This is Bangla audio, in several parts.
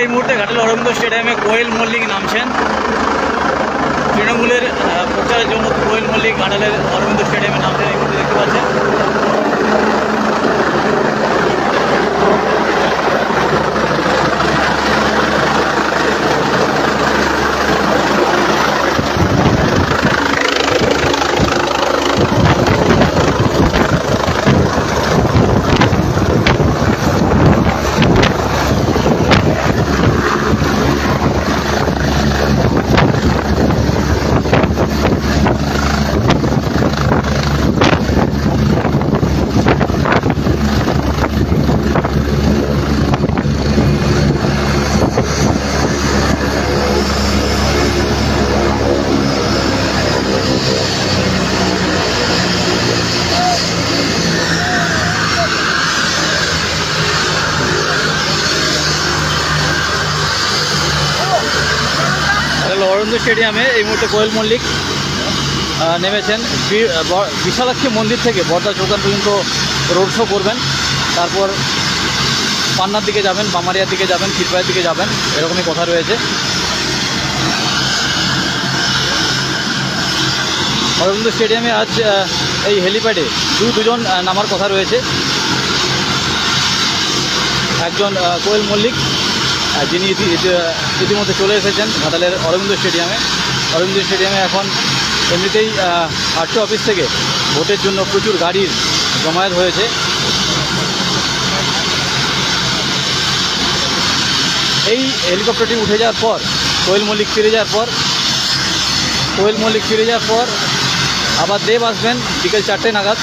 এই মুহূর্তে ঘাটাল অরবিন্দ স্টেডিয়ামে কোয়েল মল্লিক নামছেন তৃণমূলের প্রচারের জন্য। কোয়েল মল্লিক ঘাটালের অরবিন্দ স্টেডিয়ামে নামছেন, এই মুহূর্তে দেখতে পাচ্ছেন। অরবিন্দ স্টেডিয়ামে এই মুহূর্তে কোয়েল মল্লিক নেমেছেন। বিশালাক্ষী মন্দির থেকে বর্দা চৌকান পর্যন্ত রোড শো করবেন, তারপর পান্নার দিকে যাবেন, বামারিয়ার দিকে যাবেন, ক্ষীরপাইয়ের দিকে যাবেন, এরকমই কথা রয়েছে। অরবিন্দ স্টেডিয়ামে আজ এই হেলিপ্যাডে দুজন নামার কথা রয়েছে। একজন কোয়েল মল্লিক, যিনি ইতিমধ্যে চলে এসেছেন ঘাটালের অরবিন্দ স্টেডিয়ামে। অরবিন্দ স্টেডিয়ামে এখন এমনিতেই আরটিও অফিস থেকে ভোটের জন্য প্রচুর গাড়ির জমায়েত হয়েছে। এই হেলিকপ্টারটি উঠে যাওয়ার পর কোয়েল মল্লিক ফিরে যাওয়ার পর আবার দেব আসবেন বিকেল 4টে নাগাদ।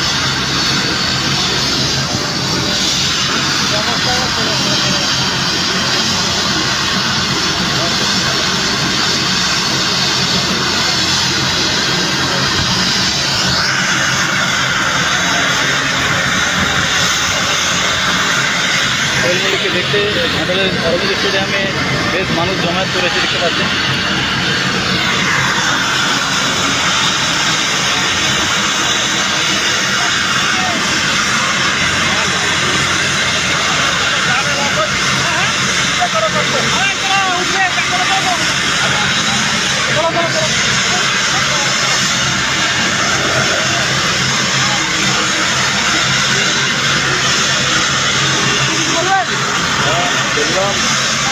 কোয়েল মল্লিককে দেখতে ঘাটালের অরবিন্দ স্টেডিয়ামে বেশ মানুষ জমায়েত করেছে, দেখতে পাচ্ছেন।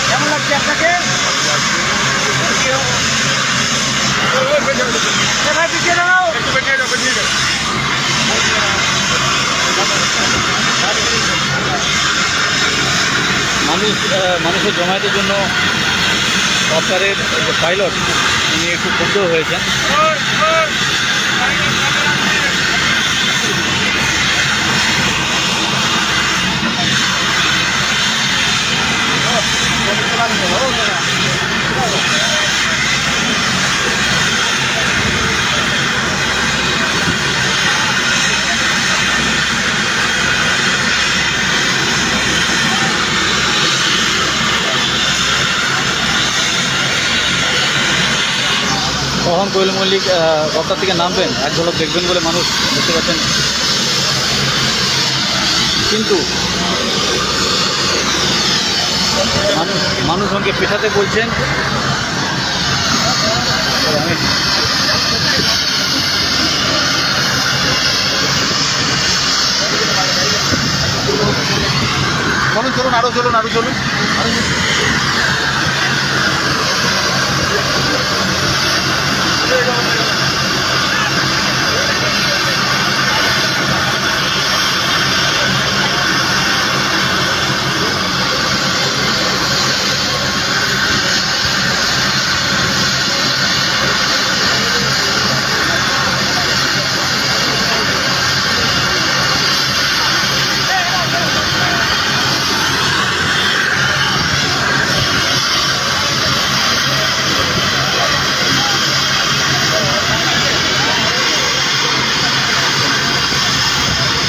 কেমন লাগছে আপনাকে? মানুষের জমায়েতের জন্য সরকারের যে পাইলট, তিনি একটু ক্ষুব্ধ হয়েছেন। কখন কোয়েল মল্লিক রপ্তার থেকে নামবেন এক ঝলক দেখবেন বলে মানুষ বুঝতে পারছেন, কিন্তু মানুষজনকে পেছাতে বলছেন। চলুন আরো চলুন।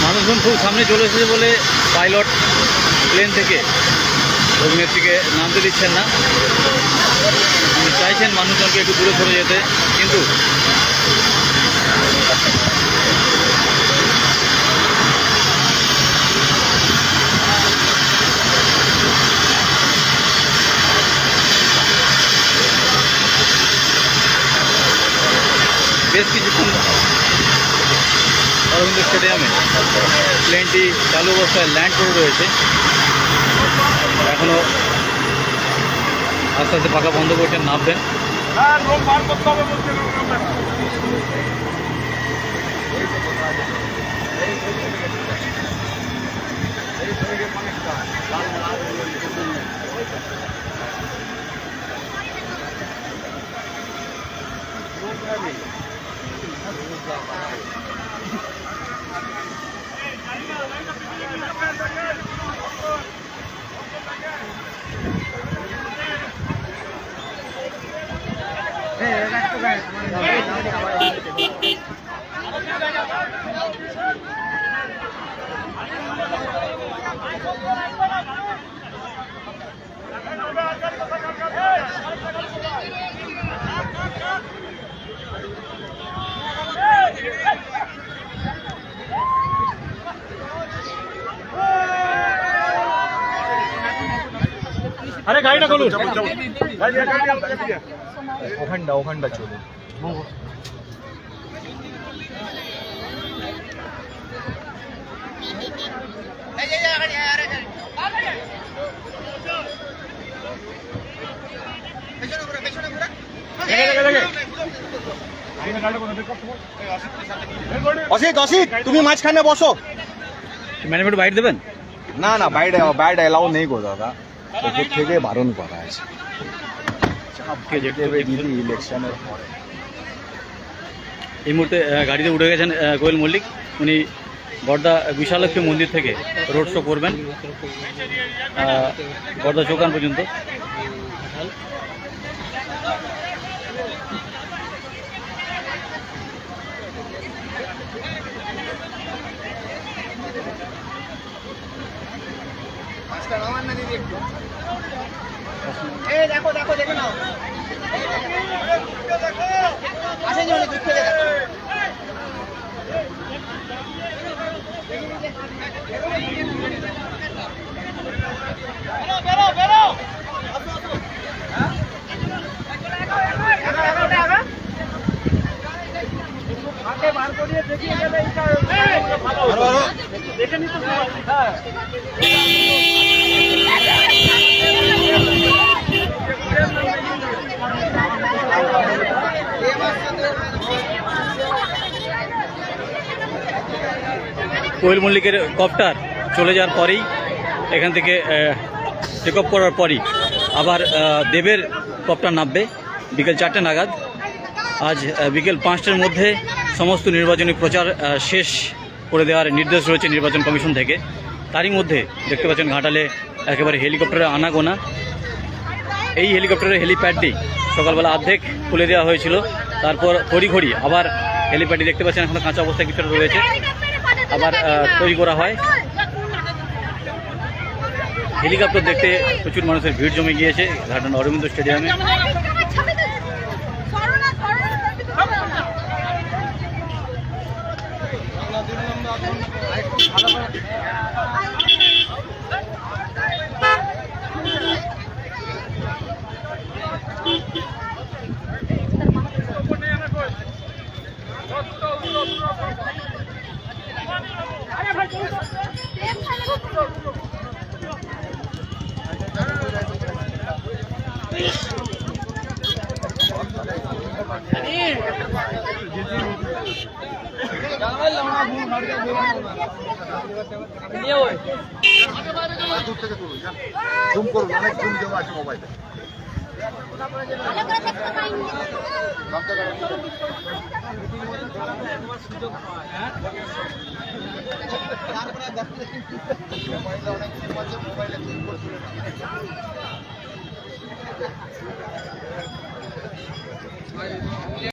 মানুষজন খুব সামনে চলে এসেছে বলে পাইলট প্লেন থেকে অগ্নিনেত্রীকে নামতে দিচ্ছেন না। চাইছেন মানুষজনকে একটু দূরে সরে যেতে, কিন্তু বেশ কিছুক্ষণ অরবিন্দ স্টেডিয়ামে প্লেনটি চালু অবস্থায় ল্যান্ড করে রয়েছে। এখনও আস্তে আস্তে পাখা বন্ধ করছেন, নামবেন। আরে গাড়িটা খুলুন, ওখানটা চলুন। অসিত অসিত তুমি মাঝখানে বসো। ম্যানেজমেন্ট বাইট দেবেন? না না, বাইরে এলাও নেই গো দাদা, ওপর থেকে বারণ করা আছে। দেবে দিদি ইলেকশনের পরে। এই মুহূর্তে গাড়িতে উঠে গেছেন কোয়েল মল্লিক। উনি বর্দা বিশালক্ষী মন্দির থেকে রোড শো করবেন বর্দা চৌকান পর্যন্ত। দেখো দেখো দেখে নাও। আসেন জন্য দুঃখে দেখো। বেরো বেরো। আগে বার করিয়ে দেখিয়ে গেলে ভালো দেখে নিতে হ্যাঁ। কোয়েল মল্লিকের কপ্টার চলে যাওয়ার পরেই এখান থেকে টেক অফ করার পরই আবার দেবের কপ্টার নামবে বিকেল 4টে নাগাদ। আজ বিকেল 5টার মধ্যে সমস্ত নির্বাচনী প্রচার শেষ করে দেওয়ার নির্দেশ রয়েছে নির্বাচন কমিশন থেকে। তারই মধ্যে দেখতে পাচ্ছেন ঘাটালে একেবারে হেলিকপ্টারের আনাগোনা। এই হেলিকপ্টারের হেলিপ্যাডটি সকালবেলা অর্ধেক খুলে দেওয়া হয়েছিল, তারপর তড়িঘড়ি আবার হেলিপ্যাডটি দেখতে পাচ্ছেন এখনো কাঁচা অবস্থায় কিছুটা রয়েছে, আবার তৈরি করা হয়। হেলিকপ্টার দেখতে প্রচুর মানুষের ভিড় জমে গিয়েছে ঘাটাল অরবিন্দ স্টেডিয়ামে। জুম করুন, অনেক জুম দেওয়া আছে মোবাইলে। মোবাইলে